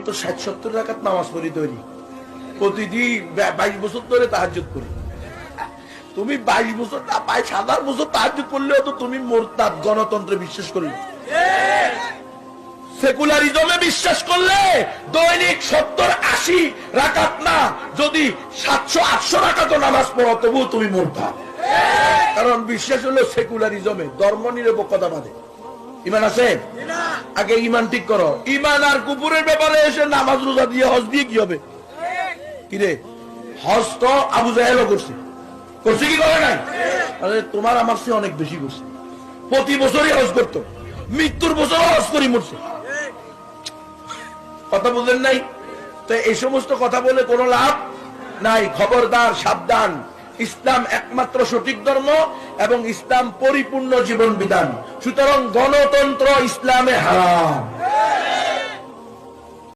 তো ৬০-৭০ রাকাত নামাজ পড়ি তৈরি প্রতিদিন ২২ বছর ধরে তাহাজ্জুদ করি। তুমি ২২ বছর না ২২,০০০ বছর তাহাজ্জুদ করলেও তো তুমি মুরতাদ, গণতন্ত্রে বিশ্বাস করলে, সেকুলারিজমে বিশ্বাস করলে দৈনিক ৭০-৮০ রাকাত না, যদি ৭০০-৮০০ রাকাত নামাজ পড়ো তবুও তুমি মুরতাদ। কারণ বিশ্বাস হলো সেকুলারিজমে, ধর্ম নিরপেক্ষতাবাদে। ইমান আছে? আগে ইমান ঠিক করো। ইমান আর কুফুরের ব্যাপারে এসে নামাজ রোজা দিয়ে হজ দিয়ে কি হবে? কিরে, হজ তো আবু জাহেলও করছে কি করে নাই? তোমার আমার চেয়ে অনেক বেশি করছে। প্রতি বছরই হজ করতো, মৃত্যুর বছর হজ করি মরছে। কথা বুঝলেন নাই? তো এই সমস্ত কথা বলে কোনো লাভ নাই। খবরদার, সাবধান। ইসলাম একমাত্র সঠিক ধর্ম এবং ইসলাম পরিপূর্ণ জীবন বিধান। সুতরাং গণতন্ত্র ইসলামে হারাম।